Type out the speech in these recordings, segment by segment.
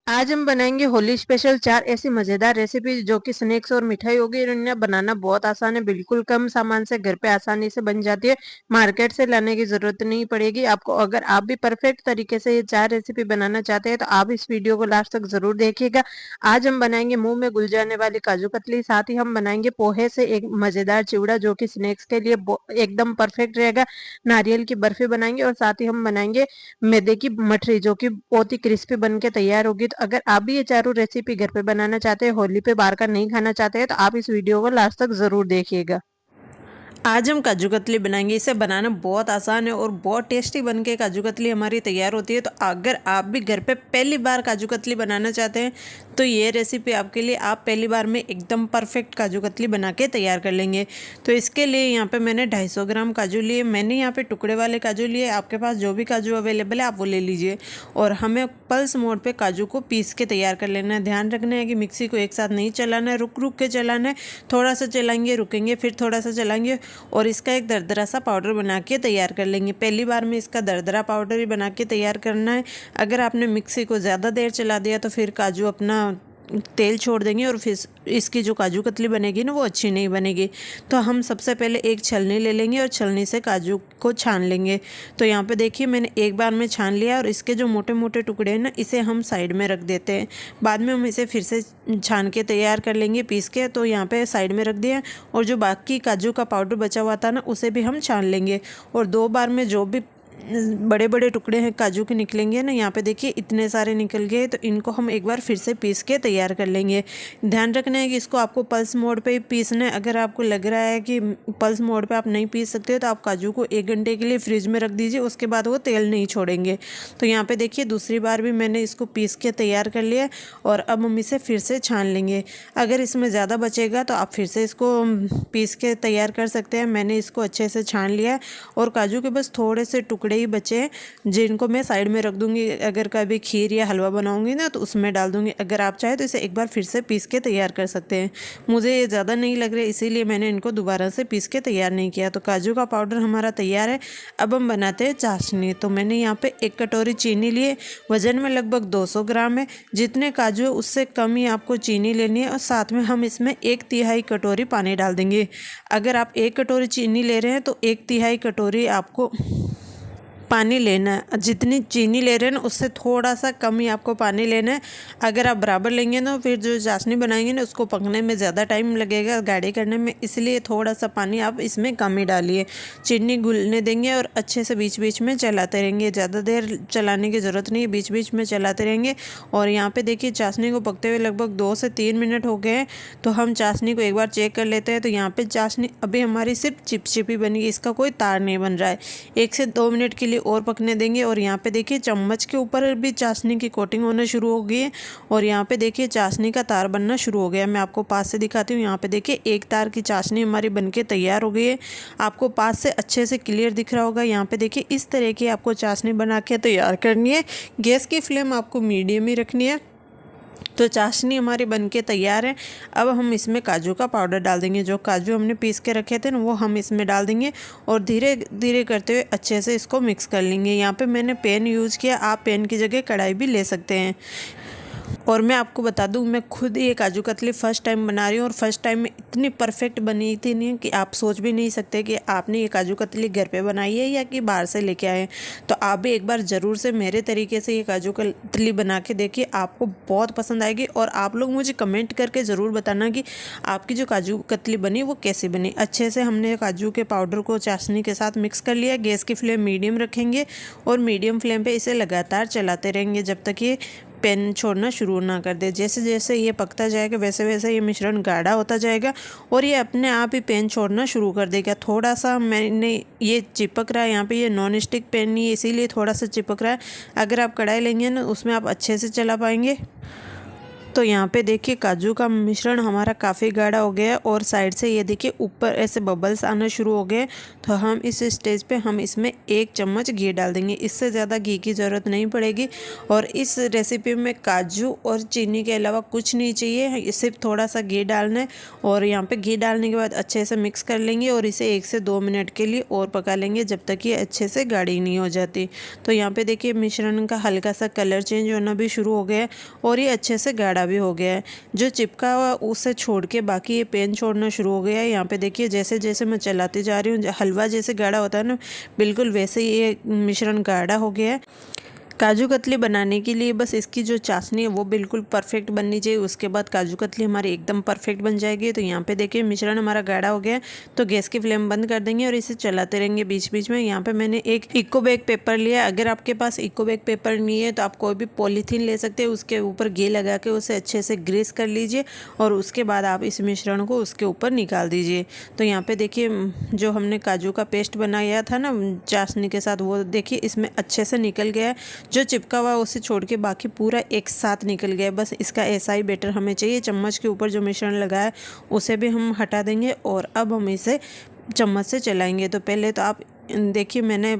आज हम बनाएंगे होली स्पेशल 4 ऐसी मजेदार रेसिपी जो कि स्नैक्स और मिठाई होगी। और इन्हें बनाना बहुत आसान है, बिल्कुल कम सामान से घर पे आसानी से बन जाती है। मार्केट से लाने की जरूरत नहीं पड़ेगी आपको। अगर आप भी परफेक्ट तरीके से ये 4 रेसिपी बनाना चाहते हैं तो आप इस वीडियो को लास्ट तक जरूर देखिएगा। आज हम बनाएंगे मुंह में घुल जाने वाली काजू कतली, साथ ही हम बनाएंगे पोहे से एक मजेदार चिवड़ा जो कि स्नैक्स के लिए एकदम परफेक्ट रहेगा। नारियल की बर्फी बनाएंगे और साथ ही हम बनाएंगे मैदे की मठरी जो कि बहुत ही क्रिस्पी बन के तैयार होगी। तो अगर आप भी ये चारों रेसिपी घर पे बनाना चाहते हैं, होली पे बाहर का नहीं खाना चाहते हैं, तो आप इस वीडियो को लास्ट तक जरूर देखिएगा। आज हम काजू कतली बनाएंगे। इसे बनाना बहुत आसान है और बहुत टेस्टी बन के काजू कतली हमारी तैयार होती है। तो अगर आप भी घर पे पहली बार काजू कतली बनाना चाहते हैं तो ये रेसिपी आपके लिए, आप पहली बार में एकदम परफेक्ट काजू कतली बना के तैयार कर लेंगे। तो इसके लिए यहाँ पे मैंने 250 ग्राम काजू लिए। मैंने यहाँ पे टुकड़े वाले काजू लिए। आपके पास जो भी काजू अवेलेबल है आप वो ले लीजिए। और हमें पल्स मोड पे काजू को पीस के तैयार कर लेना है। ध्यान रखना है कि मिक्सी को एक साथ नहीं चलाना है, रुक रुक के चलाना है। थोड़ा सा चलाएंगे, रुकेंगे, फिर थोड़ा सा चलाएंगे और इसका एक दरदरा सा पाउडर बना के तैयार कर लेंगे। पहली बार में इसका दरदरा पाउडर ही बना के तैयार करना है। अगर आपने मिक्सी को ज़्यादा देर चला दिया तो फिर काजू अपना तेल छोड़ देंगे और फिर इसकी जो काजू कतली बनेगी ना वो अच्छी नहीं बनेगी। तो हम सबसे पहले एक छलनी ले लेंगे और छलनी से काजू को छान लेंगे। तो यहाँ पे देखिए मैंने एक बार में छान लिया और इसके जो मोटे मोटे टुकड़े हैं ना इसे हम साइड में रख देते हैं। बाद में हम इसे फिर से छान के तैयार कर लेंगे पीस के। तो यहाँ पे साइड में रख दिया और जो बाकी काजू का पाउडर बचा हुआ था ना उसे भी हम छान लेंगे। और 2 बार में जो भी बड़े बड़े टुकड़े हैं काजू के निकलेंगे ना, यहाँ पे देखिए इतने सारे निकल गए। तो इनको हम एक बार फिर से पीस के तैयार कर लेंगे। ध्यान रखना है कि इसको आपको पल्स मोड पे ही पीसना है। अगर आपको लग रहा है कि पल्स मोड पे आप नहीं पीस सकते तो आप काजू को 1 घंटे के लिए फ्रिज में रख दीजिए, उसके बाद वो तेल नहीं छोड़ेंगे। तो यहाँ पे देखिए दूसरी बार भी मैंने इसको पीस के तैयार कर लिया और अब हम इसे फिर से छान लेंगे। अगर इसमें ज़्यादा बचेगा तो आप फिर से इसको पीस के तैयार कर सकते हैं। मैंने इसको अच्छे से छान लिया है और काजू के बस थोड़े से टुकड़े ही बचे हैं जिनको मैं साइड में रख दूंगी। अगर कभी खीर या हलवा बनाऊंगी ना तो उसमें डाल दूंगी। अगर आप चाहे तो इसे एक बार फिर से पीस के तैयार कर सकते हैं। मुझे ये ज़्यादा नहीं लग रहे इसीलिए मैंने इनको दोबारा से पीस के तैयार नहीं किया। तो काजू का पाउडर हमारा तैयार है। अब हम बनाते हैं चाशनी। तो मैंने यहाँ पे 1 कटोरी चीनी लिए, वजन में लगभग 200 ग्राम है। जितने काजू है उससे कम ही आपको चीनी लेनी है और साथ में हम इसमें 1/3 कटोरी पानी डाल देंगे। अगर आप 1 कटोरी चीनी ले रहे हैं तो 1/3 कटोरी आपको पानी लेना है। जितनी चीनी ले रहे हैं ना उससे थोड़ा सा कम ही आपको पानी लेना है। अगर आप बराबर लेंगे ना फिर जो चाशनी बनाएंगे ना उसको पकने में ज़्यादा टाइम लगेगा, गाढ़ी करने में, इसलिए थोड़ा सा पानी आप इसमें कम ही डालिए। चीनी घुलने देंगे और अच्छे से बीच बीच में चलाते रहेंगे। ज़्यादा देर चलाने की ज़रूरत नहीं है, बीच बीच में चलाते रहेंगे। और यहाँ पर देखिए चाशनी को पकते हुए लगभग 2 से 3 मिनट हो गए हैं। तो हम चाशनी को एक बार चेक कर लेते हैं। तो यहाँ पर चाशनी अभी हमारी सिर्फ चिपचिपी बनी, इसका कोई तार नहीं बन रहा है। 1 से 2 मिनट के लिए और पकने देंगे। और यहाँ पे देखिए चम्मच के ऊपर भी चाशनी की कोटिंग होना शुरू हो गई है और यहाँ पे देखिए चाशनी का तार बनना शुरू हो गया। मैं आपको पास से दिखाती हूँ। यहाँ पे देखिए 1 तार की चाशनी हमारी बनके तैयार हो गई है। आपको पास से अच्छे से क्लियर दिख रहा होगा। यहाँ पे देखिए इस तरह की आपको चाशनी बना के तैयार करनी है। गैस की फ्लेम आपको मीडियम ही रखनी है। तो चाशनी हमारी बनके तैयार है। अब हम इसमें काजू का पाउडर डाल देंगे। जो काजू हमने पीस के रखे थे ना वो हम इसमें डाल देंगे और धीरे धीरे करते हुए अच्छे से इसको मिक्स कर लेंगे। यहाँ पे मैंने पैन यूज़ किया, आप पैन की जगह कढ़ाई भी ले सकते हैं। और मैं आपको बता दूं मैं खुद ये काजू कतली फ़र्स्ट टाइम बना रही हूँ और फर्स्ट टाइम में इतनी परफेक्ट बनी थी नहीं कि आप सोच भी नहीं सकते कि आपने ये काजू कतली घर पे बनाई है या कि बाहर से लेके आए हैं। तो आप भी एक बार ज़रूर से मेरे तरीके से ये काजू कतली बना के देखिए, आपको बहुत पसंद आएगी। और आप लोग मुझे कमेंट करके ज़रूर बताना कि आपकी जो काजू कतली बनी वो कैसी बनी। अच्छे से हमने काजू के पाउडर को चाशनी के साथ मिक्स कर लिया। गैस की फ्लेम मीडियम रखेंगे और मीडियम फ्लेम पर इसे लगातार चलाते रहेंगे जब तक ये पैन छोड़ना शुरू ना कर दे। जैसे जैसे ये पकता जाएगा वैसे वैसे ये मिश्रण गाढ़ा होता जाएगा और ये अपने आप ही पैन छोड़ना शुरू कर देगा। थोड़ा सा मैंने ये चिपक रहा है, यहाँ पे ये नॉन स्टिक पैन नहीं है इसीलिए थोड़ा सा चिपक रहा है। अगर आप कढ़ाई लेंगे ना उसमें आप अच्छे से चला पाएंगे। तो यहाँ पे देखिए काजू का मिश्रण हमारा काफ़ी गाढ़ा हो गया है और साइड से ये देखिए ऊपर ऐसे बबल्स आना शुरू हो गए। तो हम इस स्टेज पे हम इसमें 1 चम्मच घी डाल देंगे, इससे ज़्यादा घी की ज़रूरत नहीं पड़ेगी। और इस रेसिपी में काजू और चीनी के अलावा कुछ नहीं चाहिए, सिर्फ थोड़ा सा घी डालना है। और यहाँ पे घी डालने के बाद अच्छे से मिक्स कर लेंगे और इसे 1 से 2 मिनट के लिए और पका लेंगे जब तक ये अच्छे से गाढ़ी नहीं हो जाती। तो यहाँ पे देखिए मिश्रण का हल्का सा कलर चेंज होना भी शुरू हो गया है और ये अच्छे से गाढ़ा भी हो गया है। जो चिपका हुआ उसे छोड़ के बाकी ये पेन छोड़ना शुरू हो गया है। यहाँ पे देखिए जैसे जैसे मैं चलाती जा रही हूँ, हलवा जैसे गाढ़ा होता है ना, बिल्कुल वैसे ही ये मिश्रण गाढ़ा हो गया है। काजू कतली बनाने के लिए बस इसकी जो चाशनी है वो बिल्कुल परफेक्ट बननी चाहिए, उसके बाद काजू कतली हमारी एकदम परफेक्ट बन जाएगी। तो यहाँ पे देखिए मिश्रण हमारा गाढ़ा हो गया है, तो गैस की फ्लेम बंद कर देंगे और इसे चलाते रहेंगे बीच बीच में। यहाँ पे मैंने एक इको बैग पेपर लिया, अगर आपके पास इको बैग पेपर नहीं है तो आप कोई भी पॉलीथीन ले सकते हैं, उसके ऊपर घी लगा के उसे अच्छे से ग्रीस कर लीजिए और उसके बाद आप इस मिश्रण को उसके ऊपर निकाल दीजिए। तो यहाँ पे देखिए जो हमने काजू का पेस्ट बनाया था ना चाशनी के साथ, वो देखिए इसमें अच्छे से निकल गया है। जो चिपका हुआ उसे छोड़ के बाकी पूरा एक साथ निकल गया। बस इसका ऐसा ही बैटर हमें चाहिए। चम्मच के ऊपर जो मिश्रण लगा है उसे भी हम हटा देंगे और अब हम इसे चम्मच से चलाएंगे। तो पहले तो आप देखिए मैंने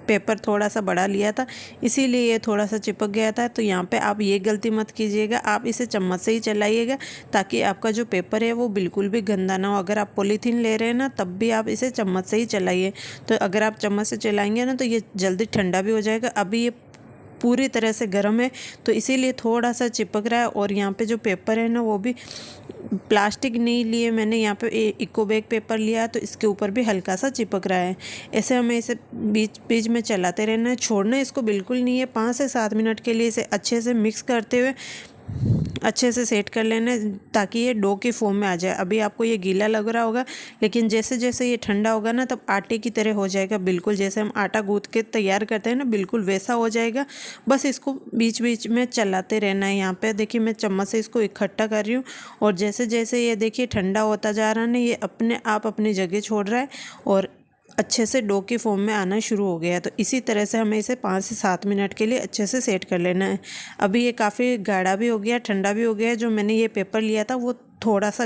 पेपर थोड़ा सा बड़ा लिया था, इसीलिए ये थोड़ा सा चिपक गया था। तो यहाँ पे आप ये गलती मत कीजिएगा, आप इसे चम्मच से ही चलाइएगा ताकि आपका जो पेपर है वो बिल्कुल भी गंदा ना हो। अगर आप पॉलीथीन ले रहे हैं ना तब भी आप इसे चम्मच से ही चलाइए। तो अगर आप चम्मच से चलाएंगे ना तो ये जल्दी ठंडा भी हो जाएगा। अभी ये पूरी तरह से गर्म है तो इसीलिए थोड़ा सा चिपक रहा है। और यहाँ पे जो पेपर है ना वो भी प्लास्टिक नहीं लिए मैंने, यहाँ पे इको बैग पेपर लिया तो इसके ऊपर भी हल्का सा चिपक रहा है। ऐसे हमें इसे बीच बीच में चलाते रहना है, छोड़ना इसको बिल्कुल नहीं है। 5 से 7 मिनट के लिए इसे अच्छे से मिक्स करते हुए अच्छे से सेट कर लेना है ताकि ये डो की फॉर्म में आ जाए। अभी आपको ये गीला लग रहा होगा लेकिन जैसे जैसे ये ठंडा होगा ना तब आटे की तरह हो जाएगा, बिल्कुल जैसे हम आटा गूंथ के तैयार करते हैं ना बिल्कुल वैसा हो जाएगा। बस इसको बीच बीच में चलाते रहना है। यहाँ पे देखिए मैं चम्मच से इसको इकट्ठा कर रही हूँ और जैसे जैसे ये देखिए ठंडा होता जा रहा है ना, ये अपने आप अपनी जगह छोड़ रहा है और अच्छे से डो की फॉर्म में आना शुरू हो गया। तो इसी तरह से हमें इसे 5 से 7 मिनट के लिए अच्छे से सेट कर लेना है। अभी ये काफ़ी गाढ़ा भी हो गया, ठंडा भी हो गया। जो मैंने ये पेपर लिया था वो थोड़ा सा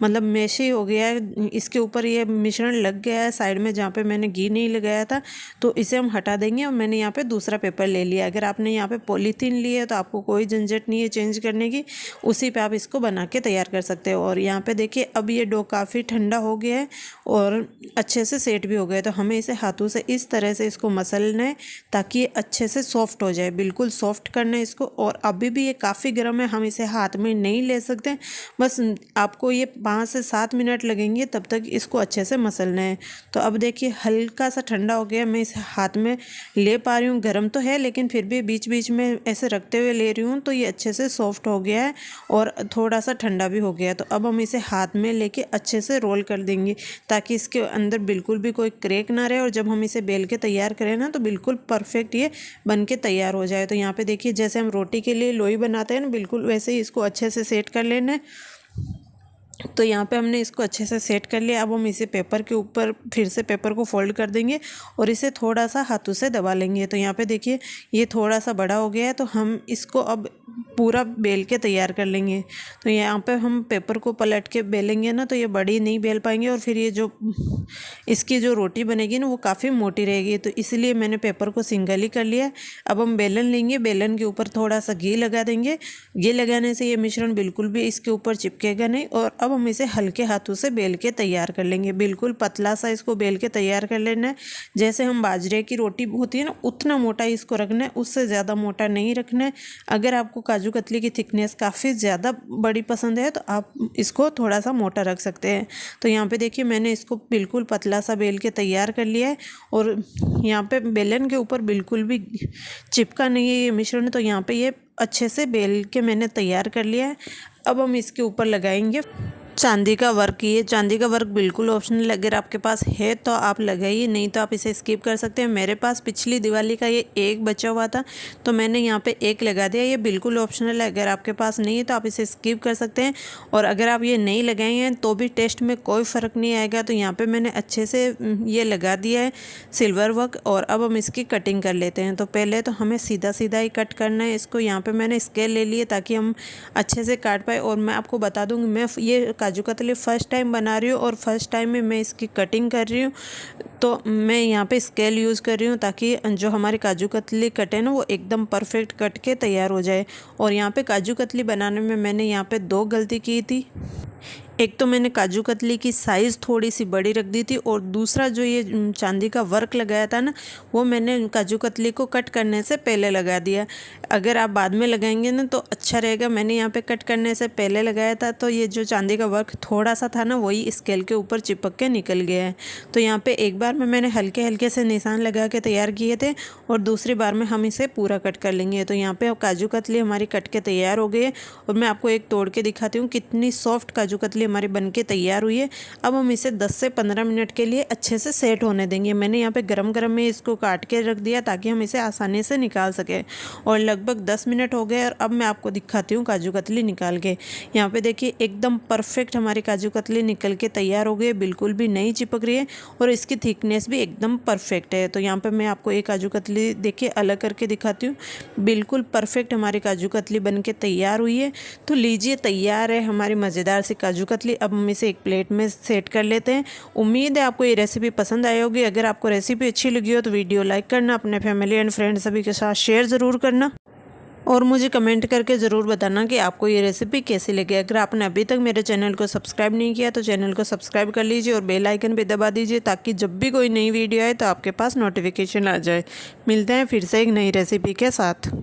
मतलब मेशी हो गया है, इसके ऊपर ये मिश्रण लग गया है साइड में जहाँ पे मैंने घी नहीं लगाया था। तो इसे हम हटा देंगे और मैंने यहाँ पे दूसरा पेपर ले लिया। अगर आपने यहाँ पे पॉलीथीन ली है तो आपको कोई झंझट नहीं है चेंज करने की, उसी पे आप इसको बना के तैयार कर सकते हो। और यहाँ पे देखिए अब ये डो काफ़ी ठंडा हो गया है और अच्छे से सेट भी हो गया है। तो हमें इसे हाथों से इस तरह से इसको मसलना है ताकि ये अच्छे से सॉफ्ट हो जाए, बिल्कुल सॉफ्ट करना है इसको। और अभी भी ये काफ़ी गर्म है, हम इसे हाथ में नहीं ले सकते, बस आपको ये 5 से 7 मिनट लगेंगे तब तक इसको अच्छे से मसलना है। तो अब देखिए हल्का सा ठंडा हो गया, मैं इसे हाथ में ले पा रही हूँ, गर्म तो है लेकिन फिर भी बीच बीच में ऐसे रखते हुए ले रही हूँ तो ये अच्छे से सॉफ्ट हो गया है और थोड़ा सा ठंडा भी हो गया है। तो अब हम इसे हाथ में लेके अच्छे से रोल कर देंगे ताकि इसके अंदर बिल्कुल भी कोई क्रैक ना रहे और जब हम इसे बेल के तैयार करें ना तो बिल्कुल परफेक्ट ये बन के तैयार हो जाए। तो यहाँ पे देखिए जैसे हम रोटी के लिए लोई बनाते हैं ना बिल्कुल वैसे ही इसको अच्छे से सेट कर लेना है। तो यहाँ पे हमने इसको अच्छे से सेट कर लिया। अब हम इसे पेपर के ऊपर फिर से पेपर को फोल्ड कर देंगे और इसे थोड़ा सा हाथों से दबा लेंगे। तो यहाँ पे देखिए ये थोड़ा सा बड़ा हो गया है तो हम इसको अब पूरा बेल के तैयार कर लेंगे। तो यहाँ पे हम पेपर को पलट के बेलेंगे ना तो ये बड़ी नहीं बेल पाएंगे और फिर ये जो इसकी जो रोटी बनेगी ना वो काफ़ी मोटी रहेगी। तो इसलिए मैंने पेपर को सिंगल ही कर लिया। अब हम बेलन लेंगे, बेलन के ऊपर थोड़ा सा घी लगा देंगे। घी लगाने से ये मिश्रण बिल्कुल भी इसके ऊपर चिपकेगा नहीं। और अब हम इसे हल्के हाथों से बेल के तैयार कर लेंगे, बिल्कुल पतला सा इसको बेल के तैयार कर लेना है। जैसे हम बाजरे की रोटी होती है ना उतना मोटा इसको रखना है, उससे ज़्यादा मोटा नहीं रखना है। अगर आपको काजू कतली की थिकनेस काफ़ी ज़्यादा बड़ी पसंद है तो आप इसको थोड़ा सा मोटा रख सकते हैं। तो यहाँ पे देखिए मैंने इसको बिल्कुल पतला सा बेल के तैयार कर लिया है और यहाँ पे बेलन के ऊपर बिल्कुल भी चिपका नहीं है ये मिश्रण। तो यहाँ पे ये अच्छे से बेल के मैंने तैयार कर लिया है। अब हम इसके ऊपर लगाएंगे चांदी का वर्क, ये चांदी का वर्क बिल्कुल ऑप्शनल, अगर आपके पास है तो आप लगाइए, नहीं तो आप इसे स्किप कर सकते हैं। मेरे पास पिछली दिवाली का ये एक बचा हुआ था तो मैंने यहाँ पे एक लगा दिया। ये बिल्कुल ऑप्शनल है, अगर आपके पास नहीं है तो आप इसे स्किप कर सकते हैं। और अगर आप ये नहीं लगाए हैं तो भी टेस्ट में कोई फ़र्क नहीं आएगा। तो यहाँ पर मैंने अच्छे से ये लगा दिया है सिल्वर वर्क। और अब हम इसकी कटिंग कर लेते हैं। तो पहले तो हमें सीधा सीधा ही कट करना है इसको। यहाँ पर मैंने स्केल ले लिए ताकि हम अच्छे से काट पाए। और मैं आपको बता दूँगी, मैं ये काजू कतली फर्स्ट टाइम बना रही हूँ और फर्स्ट टाइम में मैं इसकी कटिंग कर रही हूँ। तो मैं यहाँ पे स्केल यूज़ कर रही हूँ ताकि जो हमारी काजू कतली कटे ना वो एकदम परफेक्ट कट के तैयार हो जाए। और यहाँ पे काजू कतली बनाने में मैंने यहाँ पे 2 गलती की थी। एक तो मैंने काजू कतली की साइज़ थोड़ी सी बड़ी रख दी थी, और दूसरा जो ये चांदी का वर्क लगाया था ना, वो मैंने काजू कतली को कट करने से पहले लगा दिया। अगर आप बाद में लगाएंगे ना तो अच्छा रहेगा। मैंने यहाँ पे कट करने से पहले लगाया था, तो ये जो चांदी का वर्क थोड़ा सा था ना, वही स्केल के ऊपर चिपक के निकल गया है। तो यहाँ पर एक बार में मैंने हल्के हल्के से निशान लगा के तैयार किए थे, और दूसरी बार में हम इसे पूरा कट कर लेंगे। तो यहाँ पर काजू कतली हमारी कट के तैयार हो गई है। और मैं आपको एक तोड़ के दिखाती हूँ कितनी सॉफ्ट काजू कतली हमारी बनके तैयार हुई है। अब हम इसे 10 से 15 मिनट के लिए अच्छे से सेट होने देंगे। मैंने यहाँ पे गरम गरम में इसको काट के रख दिया ताकि हम इसे आसानी से निकाल सकें। और लगभग 10 मिनट हो गए, और अब मैं आपको दिखाती हूँ काजू कतली निकाल के। यहाँ पे देखिए एकदम परफेक्ट हमारी काजू कतली निकल के तैयार हो गई, बिल्कुल भी नहीं चिपक रही है, और इसकी थिकनेस भी एकदम परफेक्ट है। तो यहाँ पर मैं आपको एक काजू कतली देखिए अलग करके दिखाती हूँ। बिल्कुल परफेक्ट हमारी काजू कतली बन के तैयार हुई है। तो लीजिए, तैयार है हमारी मज़ेदार सी काजू कतली। अब हम इसे एक प्लेट में सेट कर लेते हैं। उम्मीद है आपको ये रेसिपी पसंद आई होगी। अगर आपको रेसिपी अच्छी लगी हो तो वीडियो लाइक करना, अपने फैमिली एंड फ्रेंड सभी के साथ शेयर ज़रूर करना, और मुझे कमेंट करके ज़रूर बताना कि आपको ये रेसिपी कैसी लगी। अगर आपने अभी तक मेरे चैनल को सब्सक्राइब नहीं किया तो चैनल को सब्सक्राइब कर लीजिए, और बेल आइकन भी दबा दीजिए ताकि जब भी कोई नई वीडियो आए तो आपके पास नोटिफिकेशन आ जाए। मिलते हैं फिर से एक नई रेसिपी के साथ।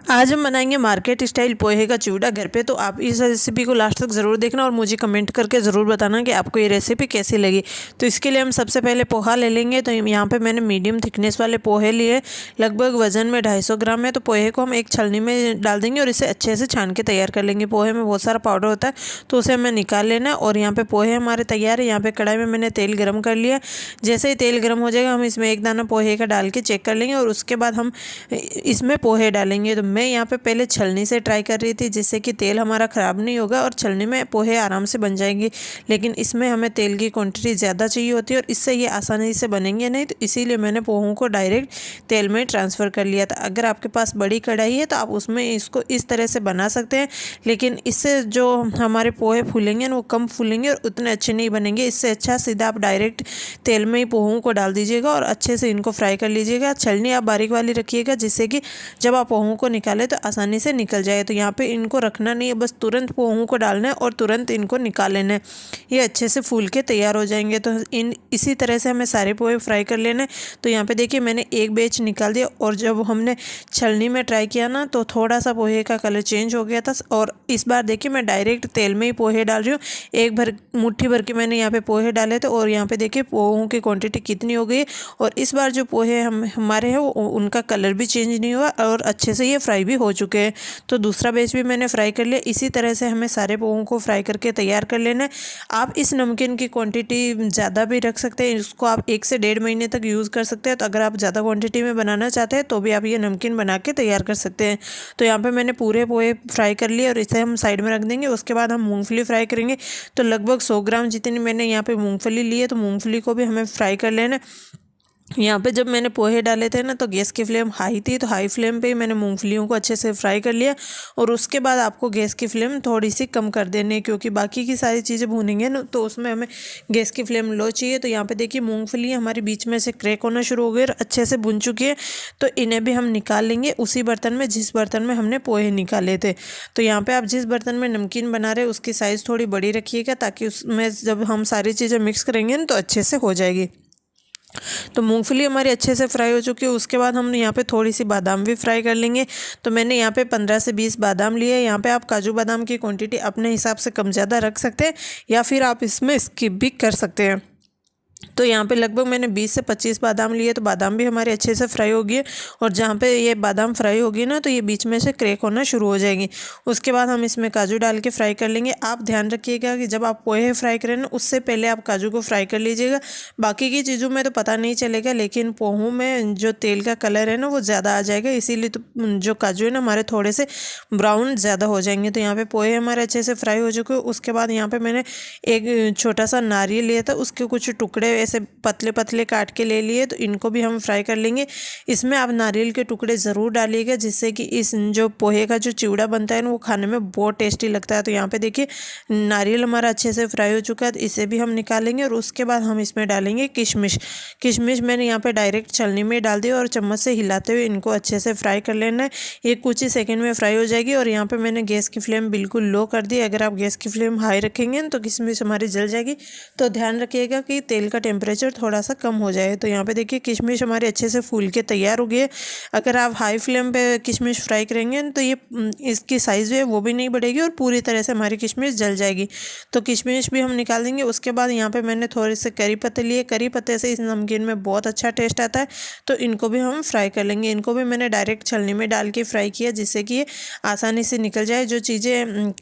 आज हम बनाएंगे मार्केट स्टाइल पोहे का चिवड़ा घर पे। तो आप इस रेसिपी को लास्ट तक ज़रूर देखना, और मुझे कमेंट करके ज़रूर बताना कि आपको ये रेसिपी कैसी लगी। तो इसके लिए हम सबसे पहले पोहा ले लेंगे। तो यहाँ पे मैंने मीडियम थिकनेस वाले पोहे लिए, लगभग वज़न में 250 ग्राम है। तो पोहे को हम एक छलनी में डाल देंगे और इसे अच्छे से छान के तैयार कर लेंगे। पोहे में बहुत सारा पाउडर होता है तो उसे हमें निकाल लेना है। और यहाँ पर पोहे हमारे तैयार है। यहाँ पर कढ़ाई में मैंने तेल गर्म कर लिया। जैसे ही तेल गर्म हो जाएगा हम इसमें एक दाना पोहे का डाल के चेक कर लेंगे, और उसके बाद हम इसमें पोहे डालेंगे। तो मैं यहाँ पे पहले छलनी से ट्राई कर रही थी, जिससे कि तेल हमारा ख़राब नहीं होगा और छलनी में पोहे आराम से बन जाएंगे। लेकिन इसमें हमें तेल की क्वांटिटी ज़्यादा चाहिए होती है, और इससे ये आसानी से बनेंगे नहीं। तो इसीलिए मैंने पोहों को डायरेक्ट तेल में ट्रांसफ़र कर लिया था। अगर आपके पास बड़ी कढ़ाई है तो आप उसमें इसको इस तरह से बना सकते हैं, लेकिन इससे जो हमारे पोहे फूलेंगे ना वो कम फूलेंगे और उतने अच्छे नहीं बनेंगे। इससे अच्छा सीधा आप डायरेक्ट तेल में ही पोहों को डाल दीजिएगा और अच्छे से इनको फ्राई कर लीजिएगा। छलनी आप बारीक वाली रखिएगा, जिससे कि जब आप पोहों को निकालें तो आसानी से निकल जाए। तो यहाँ पे इनको रखना नहीं है, बस तुरंत पोहों को डालना है और तुरंत इनको निकाल लेना है। ये अच्छे से फूल के तैयार हो जाएंगे। तो इसी तरह से हमें सारे पोहे फ्राई कर लेना है। तो यहाँ पे देखिए मैंने एक बैच निकाल दिया, और जब हमने छलनी में ट्राई किया ना तो थोड़ा सा पोहे का कलर चेंज हो गया था। और इस बार देखिए मैं डायरेक्ट तेल में ही पोहे डाल रही हूँ। एक मुट्ठी भर के मैंने यहाँ पे पोहे डाले थे, और यहाँ पे देखिए पोहों की क्वांटिटी कितनी हो गई। और इस बार जो पोहे हमारे हैं उनका कलर भी चेंज नहीं हुआ, और अच्छे से ये फ्राई भी हो चुके हैं। तो दूसरा बैच भी मैंने फ्राई कर लिया। इसी तरह से हमें सारे पोहों को फ्राई करके तैयार कर लेना है। आप इस नमकीन की क्वांटिटी ज़्यादा भी रख सकते हैं, इसको आप 1 से 1.5 महीने तक यूज़ कर सकते हैं। तो अगर आप ज़्यादा क्वांटिटी में बनाना चाहते हैं तो भी आप ये नमकीन बना के तैयार कर सकते हैं। तो यहाँ पे मैंने पूरे पोहे फ्राई कर लिए, और इसे हम साइड में रख देंगे। उसके बाद हम मूँगफली फ्राई करेंगे। तो लगभग 100 ग्राम जितनी मैंने यहाँ पे मूँगफली ली है, तो मूँगफली को भी हमें फ्राई कर लेना है। यहाँ पे जब मैंने पोहे डाले थे ना तो गैस की फ्लेम हाई थी, तो हाई फ्लेम पे ही मैंने मूंगफलियों को अच्छे से फ्राई कर लिया। और उसके बाद आपको गैस की फ्लेम थोड़ी सी कम कर देनी है, क्योंकि बाकी की सारी चीज़ें भूनेंगे ना तो उसमें हमें गैस की फ्लेम लो चाहिए। तो यहाँ पे देखिए मूंगफली हमारी बीच में से क्रैक होना शुरू हो गई और अच्छे से भुन चुकी है। तो इन्हें भी हम निकाल लेंगे उसी बर्तन में जिस बर्तन में हमने पोहे निकाले थे। तो यहाँ पर आप जिस बर्तन में नमकीन बना रहे हैं उसकी साइज़ थोड़ी बड़ी रखिएगा, ताकि उसमें जब हम सारी चीज़ें मिक्स करेंगे ना तो अच्छे से हो जाएगी। तो मूंगफली हमारी अच्छे से फ्राई हो चुकी है। उसके बाद हम यहाँ पे थोड़ी सी बादाम भी फ्राई कर लेंगे। तो मैंने यहाँ पे 15 से 20 बादाम लिए। यहाँ पे आप काजू बादाम की क्वांटिटी अपने हिसाब से कम ज़्यादा रख सकते हैं, या फिर आप इसमें स्किप भी कर सकते हैं। तो यहाँ पे लगभग मैंने 20 से 25 बादाम लिए, तो बादाम भी हमारे अच्छे से फ्राई हो गए। और जहाँ पे ये बादाम फ्राई होगी ना, तो ये बीच में से क्रैक होना शुरू हो जाएगी। उसके बाद हम इसमें काजू डाल के फ्राई कर लेंगे। आप ध्यान रखिएगा कि जब आप पोहे फ्राई करें ना, उससे पहले आप काजू को फ्राई कर लीजिएगा। बाकी की चीज़ों में तो पता नहीं चलेगा, लेकिन पोहों में जो तेल का कलर है ना वो ज़्यादा आ जाएगा, इसीलिए तो जो काजू है ना हमारे थोड़े से ब्राउन ज़्यादा हो जाएंगे। तो यहाँ पे पोहे हमारे अच्छे से फ्राई हो चुके। उसके बाद यहाँ पे मैंने एक छोटा सा नारियल लिया था, उसके कुछ टुकड़े ऐसे पतले पतले काट के ले लिए, तो इनको भी हम फ्राई कर लेंगे। इसमें आप नारियल के टुकड़े ज़रूर डालिएगा, जिससे कि इस जो पोहे का जो चिवड़ा बनता है ना वो खाने में बहुत टेस्टी लगता है। तो यहाँ पे देखिए नारियल हमारा अच्छे से फ्राई हो चुका है, तो इसे भी हम निकालेंगे। और उसके बाद हम इसमें डालेंगे किशमिश। किशमिश मैंने यहाँ पे डायरेक्ट छलनी में डाल दी और चम्मच से हिलाते हुए इनको अच्छे से फ्राई कर लेना है। ये कुछ ही सेकंड में फ्राई हो जाएगी। और यहाँ पे मैंने गैस की फ्लेम बिल्कुल लो कर दी। अगर आप गैस की फ्लेम हाई रखेंगे तो किशमिश हमारी जल जाएगी, तो ध्यान रखिएगा कि तेल का टेम्परेचर थोड़ा सा कम हो जाए। तो यहाँ पे देखिए किशमिश हमारे अच्छे से फूल के तैयार हो गई है। अगर आप हाई फ्लेम पे किशमिश फ्राई करेंगे तो ये इसकी साइज़ जो है वो भी नहीं बढ़ेगी और पूरी तरह से हमारी किशमिश जल जाएगी। तो किशमिश भी हम निकाल देंगे। उसके बाद यहाँ पे मैंने थोड़े से करी पत्ते लिए। करी पत्ते से इस नमकीन में बहुत अच्छा टेस्ट आता है, तो इनको भी हम फ्राई कर लेंगे। इनको भी मैंने डायरेक्ट छलनी में डाल के फ्राई किया, जिससे कि ये आसानी से निकल जाए। जो चीज़ें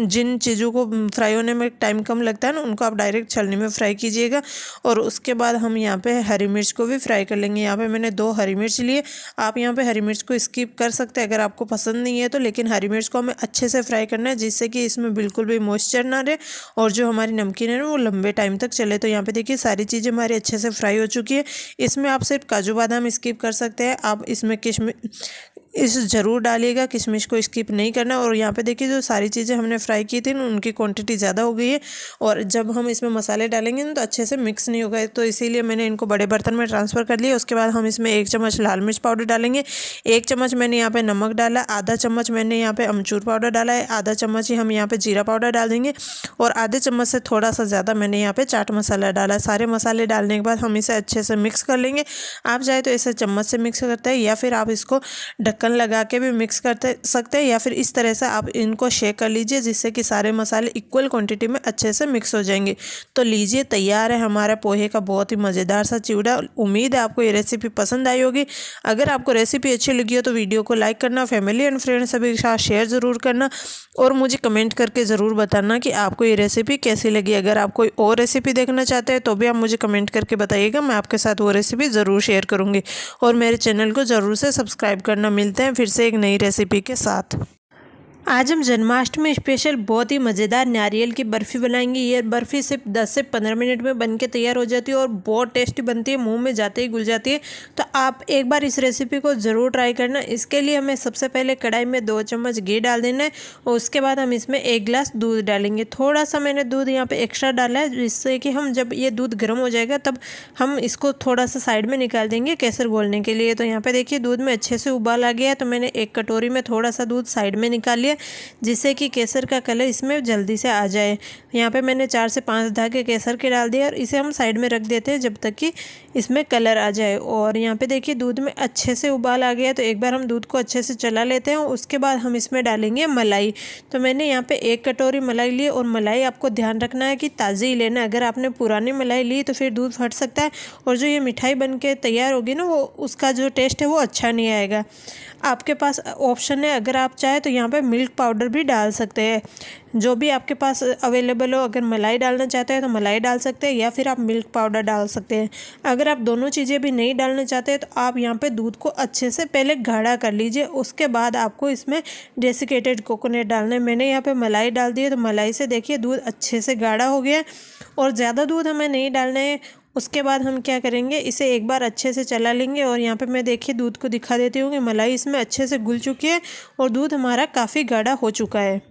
जिन चीज़ों को फ्राई होने में टाइम कम लगता है ना, उनको आप डायरेक्ट छलनी में फ्राई कीजिएगा। और उसके बाद हम यहाँ पे हरी मिर्च को भी फ्राई कर लेंगे। यहाँ पे मैंने 2 हरी मिर्च लिए। आप यहाँ पे हरी मिर्च को स्किप कर सकते हैं अगर आपको पसंद नहीं है तो, लेकिन हरी मिर्च को हमें अच्छे से फ्राई करना है, जिससे कि इसमें बिल्कुल भी मॉइस्चर ना रहे और जो हमारी नमकीन है ना वो लंबे टाइम तक चले। तो यहाँ पे देखिए सारी चीज़ें हमारी अच्छे से फ्राई हो चुकी है। इसमें आप सिर्फ काजू बादाम स्किप कर सकते हैं। आप इसमें किशमिश ज़रूर डालिएगा, किशमिश को स्किप नहीं करना। और यहाँ पे देखिए जो सारी चीज़ें हमने फ्राई की थी उनकी क्वांटिटी ज़्यादा हो गई है, और जब हम इसमें मसाले डालेंगे ना तो अच्छे से मिक्स नहीं होगा, तो इसीलिए मैंने इनको बड़े बर्तन में ट्रांसफ़र कर लिया। उसके बाद हम इसमें 1 चम्मच लाल मिर्च पाउडर डालेंगे, 1 चम्मच मैंने यहाँ पे नमक डाला, आधा चम्मच मैंने यहाँ पे अमचूर पाउडर डाला है, आधा चम्मच ही हम यहाँ पे जीरा पाउडर डाल देंगे, और आधे चम्मच से थोड़ा सा ज़्यादा मैंने यहाँ पे चाट मसाला डाला। सारे मसाले डालने के बाद हम इसे अच्छे से मिक्स कर लेंगे। आप चाहे तो इसे चम्मच से मिक्स करते हैं, या फिर आप इसको ढक्कन लगा के भी मिक्स करते सकते हैं, या फिर इस तरह से आप इनको शेक कर लीजिए, जिससे कि सारे मसाले इक्वल क्वांटिटी में अच्छे से मिक्स हो जाएंगे। तो लीजिए तैयार है हमारा पोहे का बहुत ही मज़ेदार सा चिवड़ा। उम्मीद है आपको ये रेसिपी पसंद आई होगी। अगर आपको रेसिपी अच्छी लगी हो तो वीडियो को लाइक करना, फैमिली एंड फ्रेंड्स सभी के साथ शेयर ज़रूर करना, और मुझे कमेंट करके ज़रूर बताना कि आपको ये रेसिपी कैसी लगी। अगर आप कोई और रेसिपी देखना चाहते हैं तो भी आप मुझे कमेंट करके बताइएगा, मैं आपके साथ वो रेसिपी ज़रूर शेयर करूँगी। और मेरे चैनल को ज़रूर से सब्सक्राइब करना। मिलते हैं फिर से एक नई रेसिपी के साथ। आज हम जन्माष्टमी स्पेशल बहुत ही मज़ेदार नारियल की बर्फ़ी बनाएंगे। ये बर्फ़ी सिर्फ 10 से 15 मिनट में बनके तैयार हो जाती है और बहुत टेस्टी बनती है, मुंह में जाते ही घुल जाती है। तो आप एक बार इस रेसिपी को ज़रूर ट्राई करना। इसके लिए हमें सबसे पहले कढ़ाई में 2 चम्मच घी डाल देना है, और उसके बाद हम इसमें 1 गिलास दूध डालेंगे। थोड़ा सा मैंने दूध यहाँ पर एक्स्ट्रा डाला है, जिससे कि हम जब ये दूध गर्म हो जाएगा तब हम इसको थोड़ा सा साइड में निकाल देंगे केसर घोलने के लिए। तो यहाँ पर देखिए दूध में अच्छे से उबाल आ गया है, तो मैंने एक कटोरी में थोड़ा सा दूध साइड में निकाल लिया, जिससे कि केसर का कलर इसमें जल्दी से आ जाए। यहाँ पे मैंने 4 से 5 धागे केसर के डाल दिए, और इसे हम साइड में रख देते हैं जब तक कि इसमें कलर आ जाए। और यहाँ पे देखिए दूध में अच्छे से उबाल आ गया, तो एक बार हम दूध को अच्छे से चला लेते हैं। उसके बाद हम इसमें डालेंगे मलाई। तो मैंने यहाँ पे 1 कटोरी मलाई ली, और मलाई आपको ध्यान रखना है कि ताज़ी ही लेना। अगर आपने पुरानी मलाई ली तो फिर दूध फट सकता है, और जो ये मिठाई बन के तैयार होगी ना वो उसका जो टेस्ट है वो अच्छा नहीं आएगा। आपके पास ऑप्शन है, अगर आप चाहें तो यहाँ पे मिल्क पाउडर भी डाल सकते हैं, जो भी आपके पास अवेलेबल हो। अगर मलाई डालना चाहते हैं तो मलाई डाल सकते हैं, या फिर आप मिल्क पाउडर डाल सकते हैं। अगर आप दोनों चीज़ें भी नहीं डालना चाहते हैं तो आप यहाँ पे दूध को अच्छे से पहले गाढ़ा कर लीजिए। उसके बाद आपको इसमें डेसिकेटेड कोकोनट डालना है। मैंने यहाँ पे मलाई डाल दी है, तो मलाई से देखिए दूध अच्छे से गाढ़ा हो गया, और ज़्यादा दूध हमें नहीं डालना है। उसके बाद हम क्या करेंगे, इसे एक बार अच्छे से चला लेंगे। और यहाँ पे मैं देखिए दूध को दिखा देती हूँ कि मलाई इसमें अच्छे से घुल चुकी है और दूध हमारा काफ़ी गाढ़ा हो चुका है।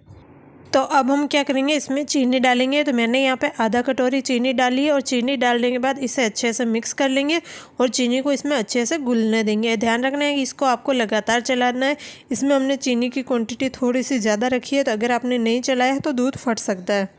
तो अब हम क्या करेंगे, इसमें चीनी डालेंगे। तो मैंने यहाँ पे आधा कटोरी चीनी डाली है, और चीनी डालने के बाद इसे अच्छे से मिक्स कर लेंगे, और चीनी को इसमें अच्छे से घुलने देंगे। ध्यान रखना है कि इसको आपको लगातार चलाना है। इसमें हमने चीनी की क्वांटिटी थोड़ी सी ज़्यादा रखी है, तो अगर आपने नहीं चलाया है तो दूध फट सकता है।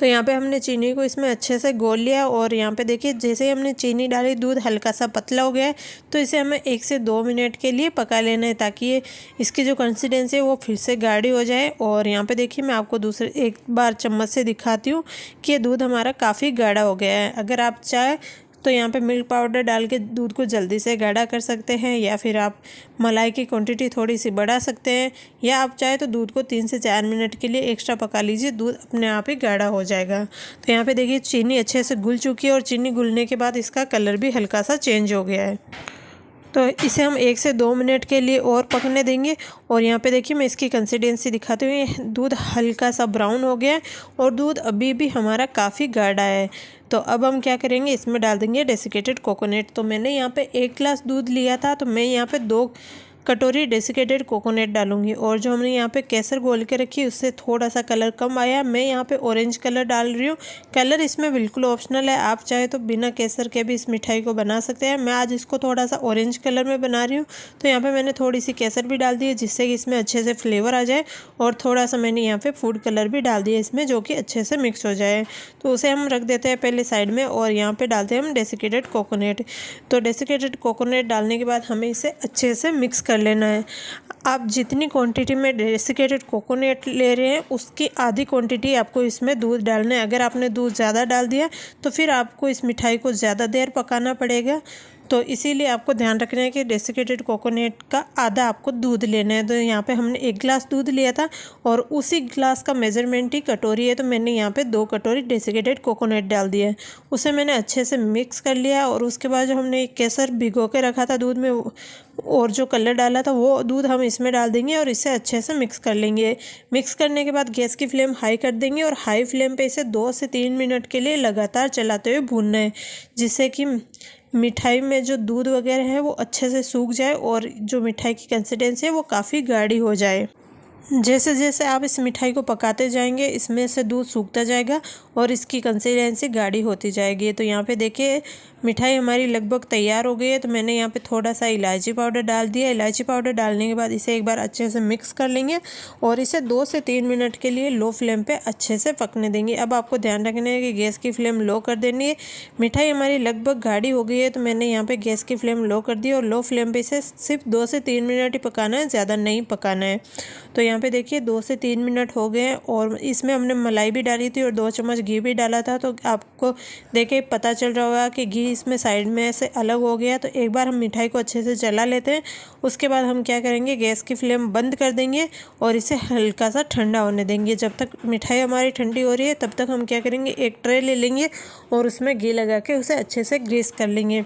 तो यहाँ पे हमने चीनी को इसमें अच्छे से घोल लिया और यहाँ पे देखिए जैसे ही हमने चीनी डाली दूध हल्का सा पतला हो गया है, तो इसे हमें 1 से 2 मिनट के लिए पका लेना है ताकि ये इसकी जो कंसिस्टेंसी है वो फिर से गाढ़ी हो जाए। और यहाँ पे देखिए मैं आपको दूसरे एक बार चम्मच से दिखाती हूँ कि ये दूध हमारा काफ़ी गाढ़ा हो गया है। अगर आप चाहे तो यहाँ पे मिल्क पाउडर डाल के दूध को जल्दी से गाढ़ा कर सकते हैं, या फिर आप मलाई की क्वांटिटी थोड़ी सी बढ़ा सकते हैं, या आप चाहे तो दूध को 3 से 4 मिनट के लिए एक्स्ट्रा पका लीजिए, दूध अपने आप ही गाढ़ा हो जाएगा। तो यहाँ पे देखिए चीनी अच्छे से घुल चुकी है और चीनी घुलने के बाद इसका कलर भी हल्का सा चेंज हो गया है। तो इसे हम 1 से 2 मिनट के लिए और पकने देंगे। और यहाँ पे देखिए मैं इसकी कंसिस्टेंसी दिखाती हूँ, दूध हल्का सा ब्राउन हो गया है और दूध अभी भी हमारा काफ़ी गाढ़ा है। तो अब हम क्या करेंगे, इसमें डाल देंगे डेसिकेटेड कोकोनट। तो मैंने यहाँ पे 1 गिलास दूध लिया था, तो मैं यहाँ पे 2 कटोरी डेसिकेटेड कोकोनट डालूंगी। और जो हमने यहाँ पे केसर घोल के रखी उससे थोड़ा सा कलर कम आया, मैं यहाँ पे ऑरेंज कलर डाल रही हूँ। कलर इसमें बिल्कुल ऑप्शनल है, आप चाहे तो बिना केसर के भी इस मिठाई को बना सकते हैं। मैं आज इसको थोड़ा सा ऑरेंज कलर में बना रही हूँ, तो यहाँ पे मैंने थोड़ी सी केसर भी डाल दी है जिससे कि इसमें अच्छे से फ्लेवर आ जाए। और थोड़ा सा मैंने यहाँ पे फूड कलर भी डाल दिया इसमें, जो कि अच्छे से मिक्स हो जाए। तो उसे हम रख देते हैं पहले साइड में और यहाँ पे डालते हैं हम डेसिकेटेड कोकोनट। तो डेसिकेटेड कोकोनट डालने के बाद हमें इसे अच्छे से मिक्स कर लेना है। आप जितनी क्वांटिटी में डेसिकेटेड कोकोनट ले रहे हैं उसकी आधी क्वांटिटी आपको इसमें दूध डालना है। अगर आपने दूध ज़्यादा डाल दिया तो फिर आपको इस मिठाई को ज़्यादा देर पकाना पड़ेगा। तो इसीलिए आपको ध्यान रखना है कि डेसिकेटेड कोकोनट का आधा आपको दूध लेना है। तो यहाँ पे हमने 1 गिलास दूध लिया था और उसी गिलास का मेजरमेंट ही कटोरी है, तो मैंने यहाँ पे 2 कटोरी डेसिकेटेड कोकोनट डाल दिया है। उसे मैंने अच्छे से मिक्स कर लिया और उसके बाद जो हमने केसर भिगो के रखा था दूध में और जो कलर डाला था वो दूध हम इसमें डाल देंगे और इसे अच्छे से मिक्स कर लेंगे। मिक्स करने के बाद गैस की फ्लेम हाई कर देंगे और हाई फ्लेम पे इसे 2 से 3 मिनट के लिए लगातार चलाते हुए भूनना है, जिससे कि मिठाई में जो दूध वगैरह है वो अच्छे से सूख जाए और जो मिठाई की कंसिस्टेंसी है वो काफ़ी गाढ़ी हो जाए। जैसे जैसे आप इस मिठाई को पकाते जाएंगे इसमें से दूध सूखता जाएगा और इसकी कंसिस्टेंसी गाढ़ी होती जाएगी। तो यहाँ पे देखिए मिठाई हमारी लगभग तैयार हो गई है। तो मैंने यहाँ पे थोड़ा सा इलायची पाउडर डाल दिया। इलायची पाउडर डालने के बाद इसे एक बार अच्छे से मिक्स कर लेंगे और इसे 2 से 3 मिनट के लिए लो फ्लेम पे अच्छे से पकने देंगे। अब आपको ध्यान रखना है कि गैस की फ्लेम लो कर देनी है। मिठाई हमारी लगभग गाढ़ी हो गई है, तो मैंने यहाँ पे गैस की फ्लेम लो कर दी और लो फ्लेम पे इसे सिर्फ 2 से 3 मिनट ही पकाना है, ज़्यादा नहीं पकाना है। तो यहाँ पे देखिए 2 से 3 मिनट हो गए हैं और इसमें हमने मलाई भी डाली थी और 2 चम्मच घी भी डाला था। तो आपको देखिए पता चल रहा होगा कि घी इसमें साइड में से अलग हो गया। तो एक बार हम मिठाई को अच्छे से चला लेते हैं। उसके बाद हम क्या करेंगे, गैस की फ्लेम बंद कर देंगे और इसे हल्का सा ठंडा होने देंगे। जब तक मिठाई हमारी ठंडी हो रही है तब तक हम क्या करेंगे, एक ट्रे ले लेंगे और उसमें घी लगा के उसे अच्छे से ग्रीस कर लेंगे।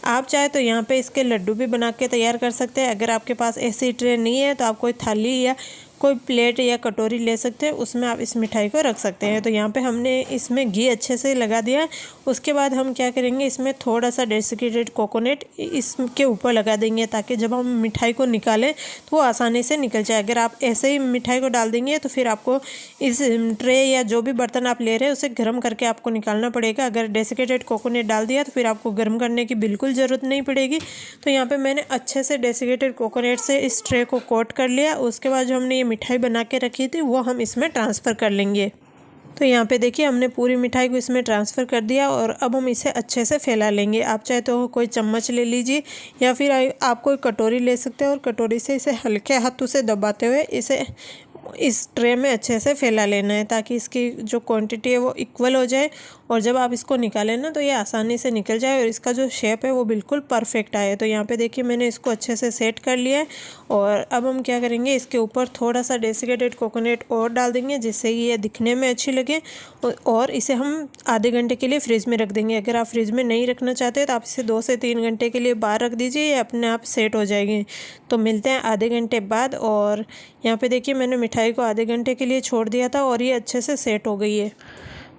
आप चाहे तो यहाँ पे इसके लड्डू भी बना के तैयार कर सकते हैं। अगर आपके पास ऐसी ट्रे नहीं है तो आप कोई थाली या कोई प्लेट या कटोरी ले सकते हैं, उसमें आप इस मिठाई को रख सकते हैं। तो यहाँ पे हमने इसमें घी अच्छे से लगा दिया है। उसके बाद हम क्या करेंगे, इसमें थोड़ा सा डेसिकेटेड कोकोनट इसके ऊपर लगा देंगे ताकि जब हम मिठाई को निकालें तो वो आसानी से निकल जाए। अगर आप ऐसे ही मिठाई को डाल देंगे तो फिर आपको इस ट्रे या जो भी बर्तन आप ले रहे हैं उसे गर्म करके आपको निकालना पड़ेगा। अगर डेसिकेटेड कोकोनट डाल दिया तो फिर आपको गर्म करने की बिल्कुल ज़रूरत नहीं पड़ेगी। तो यहाँ पर मैंने अच्छे से डेसिकेटेड कोकोनट से इस ट्रे को कोट कर लिया। उसके बाद जो हमने मिठाई बना के रखी थी वो हम इसमें ट्रांसफ़र कर लेंगे। तो यहाँ पे देखिए हमने पूरी मिठाई को इसमें ट्रांसफ़र कर दिया और अब हम इसे अच्छे से फैला लेंगे। आप चाहे तो कोई चम्मच ले लीजिए या फिर आप कोई कटोरी ले सकते हैं और कटोरी से इसे हल्के हाथों से दबाते हुए इसे इस ट्रे में अच्छे से फैला लेना है ताकि इसकी जो क्वांटिटी है वो इक्वल हो जाए और जब आप इसको निकालें ना तो ये आसानी से निकल जाए और इसका जो शेप है वो बिल्कुल परफेक्ट आए। तो यहाँ पे देखिए मैंने इसको अच्छे से सेट कर लिया है और अब हम क्या करेंगे, इसके ऊपर थोड़ा सा डेसिकेटेड कोकोनट और डाल देंगे जिससे ये दिखने में अच्छी लगे और इसे हम आधे घंटे के लिए फ्रिज में रख देंगे। अगर आप फ्रिज में नहीं रखना चाहते तो आप इसे 2 से 3 घंटे के लिए बाहर रख दीजिए, ये अपने आप सेट हो जाएगी। तो मिलते हैं आधे घंटे बाद। और यहाँ पे देखिए मैंने मिठाई को आधे घंटे के लिए छोड़ दिया था और ये अच्छे से सेट हो गई है।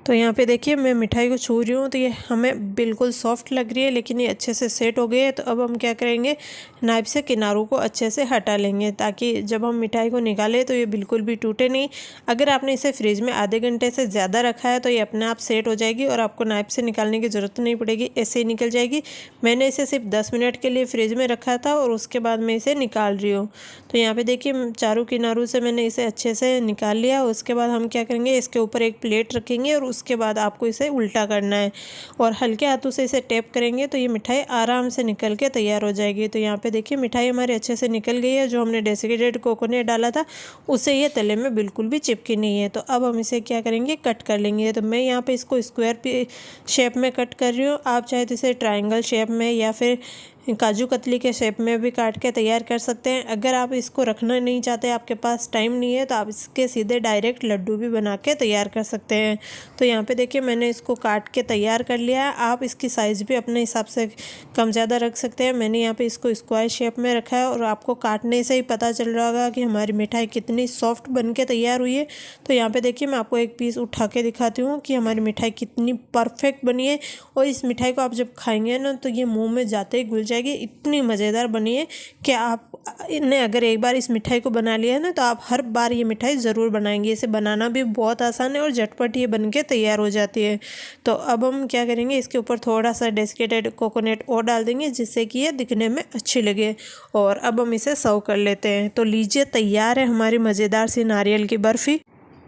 तो यहाँ पे देखिए मैं मिठाई को छू रही हूँ तो ये हमें बिल्कुल सॉफ्ट लग रही है, लेकिन ये अच्छे से सेट हो गई है। तो अब हम क्या करेंगे, नाइफ से किनारों को अच्छे से हटा लेंगे ताकि जब हम मिठाई को निकालें तो ये बिल्कुल भी टूटे नहीं। अगर आपने इसे फ्रिज में आधे घंटे से ज़्यादा रखा है तो ये अपने आप सेट हो जाएगी और आपको नाइफ से निकालने की ज़रूरत नहीं पड़ेगी, ऐसे ही निकल जाएगी। मैंने इसे सिर्फ 10 मिनट के लिए फ्रिज में रखा था और उसके बाद मैं इसे निकाल रही हूँ। तो यहाँ पर देखिए चारों किनारों से मैंने इसे अच्छे से निकाल लिया। उसके बाद हम क्या करेंगे, इसके ऊपर एक प्लेट रखेंगे और उसके बाद आपको इसे उल्टा करना है और हल्के हाथों से इसे टैप करेंगे तो ये मिठाई आराम से निकल के तैयार हो जाएगी। तो यहाँ पे देखिए मिठाई हमारी अच्छे से निकल गई है। जो हमने डेसिकेटेड कोकोनट डाला था उससे ये तले में बिल्कुल भी चिपकी नहीं है। तो अब हम इसे क्या करेंगे, कट कर लेंगे। तो मैं यहाँ पे इसको स्क्वायर शेप में कट कर रही हूँ। आप चाहे तो इसे ट्रायंगल शेप में या फिर काजू कतली के शेप में भी काट के तैयार कर सकते हैं। अगर आप इसको रखना नहीं चाहते, आपके पास टाइम नहीं है, तो आप इसके सीधे डायरेक्ट लड्डू भी बना के तैयार कर सकते हैं। तो यहाँ पे देखिए मैंने इसको काट के तैयार कर लिया है। आप इसकी साइज़ भी अपने हिसाब से कम ज़्यादा रख सकते हैं। मैंने यहाँ पे इसको स्क्वायर शेप में रखा है और आपको काटने से ही पता चल रहा होगा कि हमारी मिठाई कितनी सॉफ्ट बन के तैयार हुई है। तो यहाँ पे देखिए मैं आपको एक पीस उठा के दिखाती हूँ कि हमारी मिठाई कितनी परफेक्ट बनी है। और इस मिठाई को आप जब खाएंगे ना तो ये मुंह में जाते ही घुल जाएगी। इतनी मज़ेदार बनी है कि आप ने अगर एक बार इस मिठाई को बना लिया है ना तो आप हर बार ये मिठाई ज़रूर बनाएंगे। इसे बनाना भी बहुत आसान है और झटपट ये बन के तैयार हो जाती है। तो अब हम क्या करेंगे, इसके ऊपर थोड़ा सा डेसिकेटेड कोकोनट और डाल देंगे जिससे कि ये दिखने में अच्छी लगे। और अब हम इसे सर्व कर लेते हैं। तो लीजिए, तैयार है हमारी मज़ेदार सी नारियल की बर्फ़ी।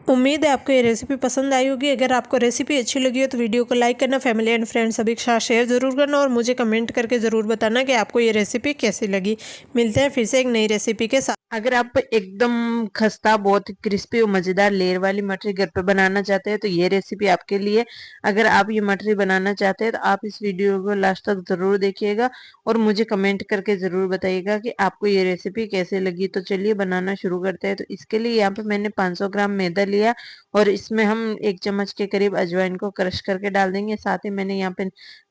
उम्मीद है आपको ये रेसिपी पसंद आई होगी। अगर आपको रेसिपी अच्छी लगी हो तो वीडियो को लाइक करना, फैमिली एंड फ्रेंड्स सभी के साथ शेयर ज़रूर करना और मुझे कमेंट करके ज़रूर बताना कि आपको ये रेसिपी कैसी लगी। मिलते हैं फिर से एक नई रेसिपी के साथ। अगर आप एकदम खस्ता बहुत क्रिस्पी और मजेदार लेयर वाली मटरी घर पे बनाना चाहते हैं तो ये रेसिपी आपके लिए। अगर आप ये मटरी बनाना चाहते हैं तो आप इस वीडियो को लास्ट तक जरूर देखिएगा और मुझे कमेंट करके जरूर बताइएगा कि आपको ये रेसिपी कैसे लगी। तो चलिए बनाना शुरू करते हैं। तो इसके लिए यहाँ पे मैंने 500 ग्राम मैदा लिया और इसमें हम 1 चम्मच के करीब अजवाइन को क्रश करके डाल देंगे। साथ ही मैंने यहाँ पे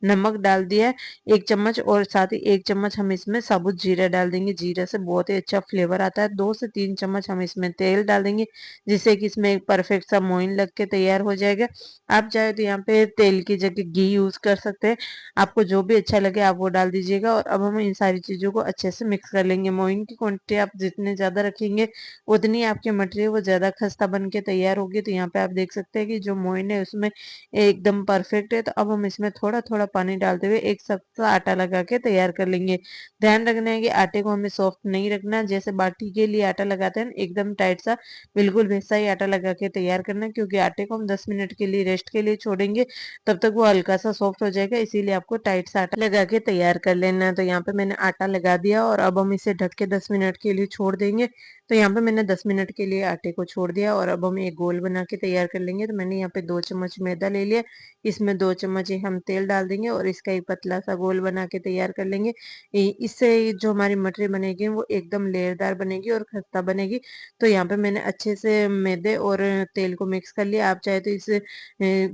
नमक डाल दिया है 1 चम्मच और साथ ही 1 चम्मच हम इसमें साबुत जीरा डाल देंगे। जीरा से बहुत ही अच्छा फ्लेवर आता है। 2 से 3 चम्मच हम इसमें तेल डाल देंगे जिससे कि इसमें एक परफेक्ट सा मोइन लग के तैयार हो जाएगा। आप चाहे तो यहाँ पे तेल की जगह घी यूज कर सकते हैं। आपको जो भी अच्छा लगे आप वो डाल दीजिएगा। और अब हम इन सारी चीजों को अच्छे से मिक्स कर लेंगे। मोइन की क्वांटिटी आप जितने ज्यादा रखेंगे उतनी आपकी मटेरियल वो ज्यादा खस्ता बन के तैयार होगी। तो यहाँ पे आप देख सकते हैं कि जो मोइन है उसमें एकदम परफेक्ट है। तो अब हम इसमें थोड़ा थोड़ा पानी डालते हुए एक सख्त सा आटा लगा के तैयार कर लेंगे। ध्यान रखना है कि आटे को हमें सॉफ्ट नहीं रखना। जैसे बाटी के लिए आटा लगाते हैं एकदम टाइट सा, बिल्कुल वैसा ही आटा लगा के तैयार करना है। क्योंकि आटे को हम 10 मिनट के लिए रेस्ट के लिए छोड़ेंगे तब तक वो हल्का सा सॉफ्ट हो जाएगा। इसीलिए आपको टाइट सा आटा लगा के तैयार कर लेना है। तो यहाँ पे मैंने आटा लगा दिया और अब हम इसे ढक के 10 मिनट के लिए छोड़ देंगे। तो यहाँ पे मैंने 10 मिनट के लिए आटे को छोड़ दिया और अब हम एक गोल बना के तैयार कर लेंगे। तो मैंने यहाँ पे 2 चम्मच मैदा ले लिया, इसमें 2 चम्मच ही हम तेल डाल देंगे और इसका एक पतला सा गोल बना के तैयार कर लेंगे। इससे जो हमारी मटरी बनेगी वो एकदम लेयरदार बनेगी और खस्ता बनेगी। तो यहाँ पे मैंने अच्छे से मैदे और तेल को मिक्स कर लिया। आप चाहे तो इस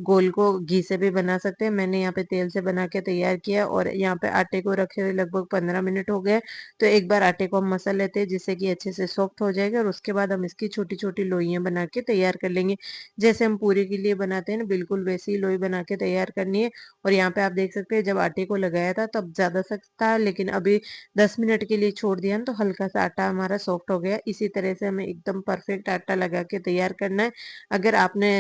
गोल को घी से भी बना सकते हैं। मैंने यहाँ पे तेल से बना के तैयार किया और यहाँ पे आटे को रखे हुए लगभग 15 मिनट हो गए। तो एक बार आटे को हम मसल लेते हैं जिससे कि अच्छे से सॉफ्ट हो जाएगा और उसके बाद हम इसकी छोटी छोटी लोइयां बना के तैयार कर लेंगे। जैसे हम पूरी के लिए बनाते हैं ना, बिल्कुल वैसी ही लोई बना के तैयार करनी है। और यहाँ पे आप देख सकते हैं जब आटे को लगाया था तब ज्यादा सख्त था, लेकिन अभी 10 मिनट के लिए छोड़ दिया ना तो हल्का सा आटा हमारा सॉफ्ट हो गया। इसी तरह से हमें एकदम परफेक्ट आटा लगा के तैयार करना है। अगर आपने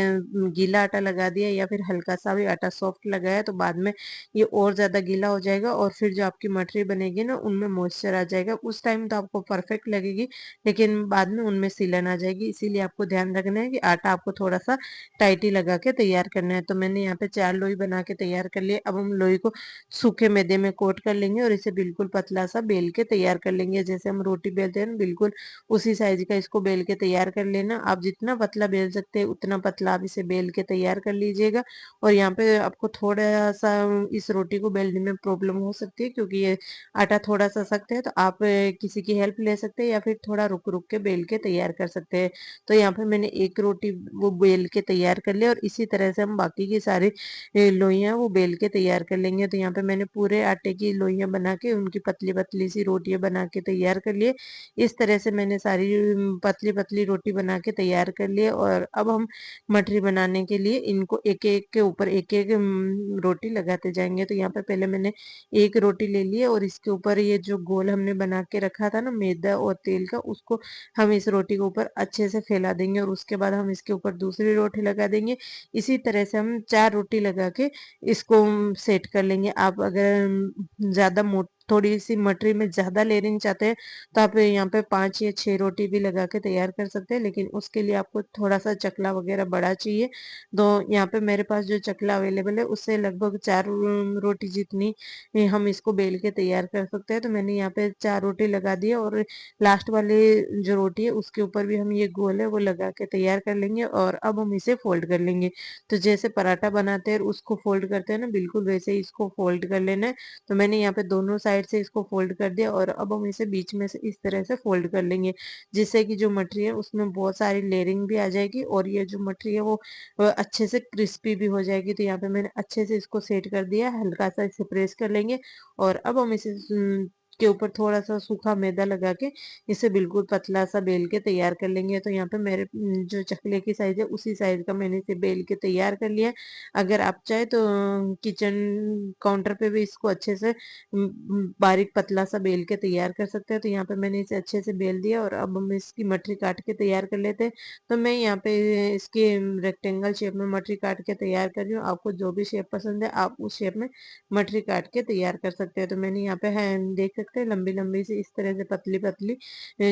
गीला आटा लगा दिया या फिर हल्का सा भी आटा सॉफ्ट लगाया तो बाद में ये और ज्यादा गीला हो जाएगा और फिर जो आपकी मटरी बनेगी ना उनमें मॉइस्चर आ जाएगा। उस टाइम तो आपको परफेक्ट लगेगी लेकिन बाद में उनमें सीलन आ जाएगी। इसीलिए आपको ध्यान रखना है कि आटा आपको थोड़ा सा टाइट ही लगा के तैयार करना है। तो मैंने यहाँ पे 4 लोई बना के तैयार कर लिए। अब हम लोई को सूखे मैदे में कोट कर लेंगे और इसे बिल्कुल पतला सा बेल के तैयार कर लेंगे। जैसे हम रोटी बेलते हैं ना, बिल्कुल उसी साइज का इसको बेल के तैयार कर लेना। आप जितना पतला बेल सकते हैं उतना पतला आप इसे बेल के तैयार कर लीजिएगा। और यहाँ पे आपको थोड़ा सा इस रोटी को बेलने में प्रॉब्लम हो सकती है क्योंकि ये आटा थोड़ा सा सख्त है। तो आप किसी की हेल्प ले सकते हैं या फिर थोड़ा रुक रुक के बेल के तैयार कर सकते हैं। तो यहाँ पे मैंने एक रोटी वो बेल के तैयार कर लिया और इसी तरह से हम बाकी की सारी लोइयां वो बेल के तैयार कर लेंगे। तो यहाँ पे मैंने पूरे आटे की लोइयां बना के उनकी पतली पतली सी रोटियां बना के तैयार कर लिए। इस तरह से मैंने सारी पतली पतली रोटी बना के तैयार कर लिए। और अब हम मठरी बनाने के लिए इनको एक एक के ऊपर एक एक रोटी लगाते जाएंगे। तो यहाँ पे पहले मैंने एक रोटी ले ली है और इसके ऊपर ये जो गोल हमने बना के रखा था ना मैदा और तेल का, उसको हम इस रोटी के ऊपर अच्छे से फैला देंगे और उसके बाद हम इसके ऊपर दूसरी रोटी लगा देंगे। इसी तरह से हम 4 रोटी लगा के इसको सेट कर लेंगे। आप अगर ज्यादा थोड़ी-सी मटरी में ज़्यादा लेयरिंग चाहते हैं, तो आप यहाँ पे 5 या 6 रोटी भी लगा के तैयार कर सकते हैं, लेकिन उसके लिए आपको थोड़ा-सा चकला वगैरह बड़ा चाहिए। तो यहाँ पे मेरे पास जो चकला अवेलेबल है, उससे लगभग 4 रोटी जितनी हम इसको बेल के तैयार कर सकते हैं। तो मैंने यहाँ पे 4 रोटी लगा दी है और लास्ट वाली जो रोटी है, उसके ऊपर भी हम ये गोल है, वो लगा के तैयार कर लेंगे और अब हम इसे फ़ोल्ड कर लेंगे। तो जैसे पराठा बनाते हैं और उसको फ़ोल्ड करते हैं ना, बिल्कुल वैसे ही इसको फ़ोल्ड कर लेना है। तो मैंने यहाँ पे दोनों साइड से इसको फ़ोल्ड कर दिया और अब हम इसे बीच में से इस तरह से फ़ोल्ड कर लेंगे, जिससे कि जो मटरी है उसमें बहुत सारी लेयरिंग भी आ जाएगी और ये जो मटरी है वो अच्छे से क्रिस्पी भी हो जाएगी। तो यहाँ पे मैंने अच्छे से इसको सेट कर दिया, हल्का-सा इसे प्रेस कर लेंगे और अब हम इसे के ऊपर थोड़ा-सा सूखा मैदा लगा के इसे बिल्कुल पतला-सा बेल के तैयार कर लेंगे। तो यहाँ पे मेरे जो चकले की साइज़ है उसी साइज़ का मैंने इसे बेल के तैयार कर लिया है। अगर आप चाहें तो किचन काउंटर पे भी इसको अच्छे से बारीक पतला-सा बेल के तैयार कर सकते हैं। तो यहाँ पे मैंने इसे अच्छे से बेल दिया और अब हम इसकी मठरी काट के तैयार कर लेते हैं। तो मैं यहाँ पे इसकी रेक्टेंगल शेप में मठरी काट के तैयार कर रही हूँ। आपको जो भी शेप पसंद है आप उस शेप में मठरी काट के तैयार कर सकते हैं। तो मैंने यहाँ पे है देख सकते हैं लंबी-लंबी सी इस तरह से पतली-पतली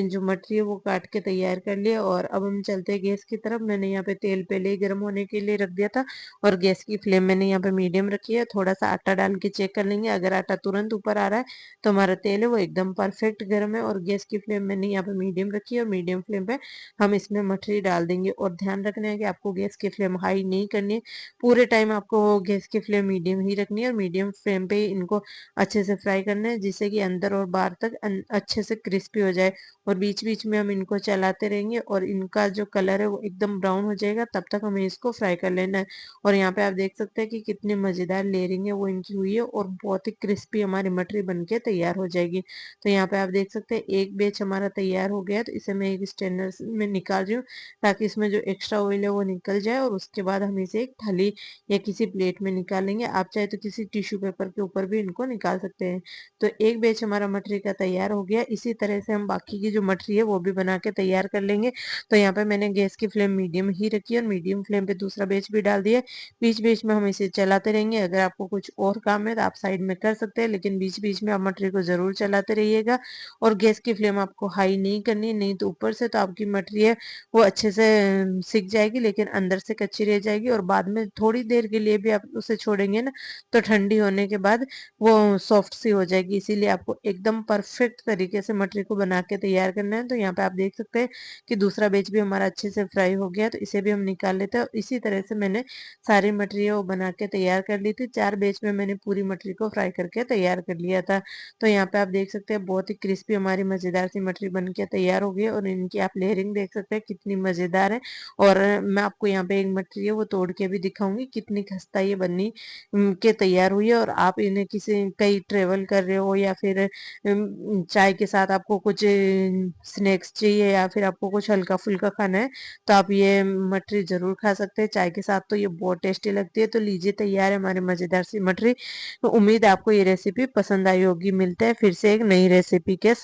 जो मठरी है वो काट के तैयार कर लिया और अब हम चलते हैं गैस की तरफ। मैंने यहाँ पे तेल पहले ही गर्म होने के लिए रख दिया था और गैस की फ्लेम मैंने यहाँ पे मीडियम रखी है। थोड़ा-सा आटा डाल के चेक कर लेंगे, अगर आटा तुरंत ऊपर आ रहा है तो हमारा तेल है वो एकदम परफेक्ट गर्म है और गैस की फ्लेम मैंने यहाँ पे मीडियम रखी है और मीडियम फ्लेम पे हम इसमें मठरी डाल देंगे और ध्यान रखना है कि आपको गैस की फ्लेम हाई नहीं करनी है। पूरे टाइम आपको गैस की फ्लेम मीडियम ही रखनी है और मीडियम फ्लेम पे ही इनको अच्छे से फ्राई करना है, जिससे कि अंदर और बाहर तक अच्छे से क्रिस्पी हो जाए और बीच-बीच में हम इनको चलाते रहेंगे और इनका जो कलर है वो एकदम ब्राउन हो जाएगा, तब तक हमें इसको फ्राई कर लेना है। और यहाँ पे आप देख सकते हैं कि कितनी मज़ेदार लेयरिंग है वो इनकी हुई है और बहुत ही क्रिस्पी हमारी मटरी बन के तैयार हो जाएगी। तो यहाँ पे आप देख सकते हैं एक बैच हमारा तैयार हो गया है, तो इसे मैं एक स्ट्रेनर में निकाल रही हूँ ताकि इसमें जो एक्स्ट्रा ऑयल है वो निकल जाए और उसके बाद हम इसे एक थाली या किसी प्लेट में निकालेंगे। आप चाहे तो किसी टिश्यू पेपर के ऊपर भी इनको निकाल सकते हैं। तो एक बैच हमारा मटरी का तैयार हो गया। इसी तरह से हम बाकी की जो मटरी है वो भी बना के तैयार कर लेंगे। तो यहाँ पे मैंने गैस की फ्लेम मीडियम ही रखी है और मीडियम फ्लेम पे दूसरा बैच भी डाल दिया है। बीच-बीच में हम इसे चलाते रहेंगे। अगर आपको कुछ और काम है तो आप साइड में कर सकते हैं, लेकिन बीच-बीच में आप मटरी को ज़रूर चलाते रहिएगा और गैस की फ्लेम आपको हाई नहीं करनी है, नहीं तो ऊपर से तो आपकी मटरी है वो अच्छे से सिक जाएगी, लेकिन अंदर से कच्ची रह जाएगी और बाद में थोड़ी देर के लिए भी आप उसे छोड़ेंगे ना, तो ठंडी होने के बाद वो सॉफ्ट सी हो जाएगी। इसीलिए आपको एकदम परफेक्ट तरीके से मटरी को बना के तैयार करना है। तो यहाँ पे आप देख सकते हैं कि दूसरा बैच भी हमारा अच्छे से फ्राई हो गया, तो इसे भी हम निकाल लेते हैं। इसी तरह से मैंने सारी मटरी वो बना के तैयार कर ली थी। 4 बैच में मैंने पूरी मटरी को फ्राई करके तैयार कर लिया था। तो यहाँ पे आप देख सकते हैं बहुत ही क्रिस्पी हमारी मज़ेदार सी मटरी बन के तैयार हो गई है और इनकी आप लेयरिंग देख सकते हैं कितनी मज़ेदार है। और मैं आपको यहाँ पे एक मटरी है वो तोड़ के भी दिखाऊँगी कितनी खस्ता ये बनी के तैयार हुई है और आप इन्हें किसी कहीं ट्रैवल कर रहे हो या फिर चाय के साथ आपको कुछ स्नैक्स चाहिए या फिर आपको कुछ हल्का-फुल्का खाना है, तो आप ये मटरी ज़रूर खा सकते हैं। चाय के साथ तो ये बहुत टेस्टी लगती है। तो लीजिए तैयार है हमारी मज़ेदार सी मटरी। तो उम्मीद है आपको ये रेसिपी पसंद आई होगी। मिलते हैं फिर से एक नई रेसिपी के साथ।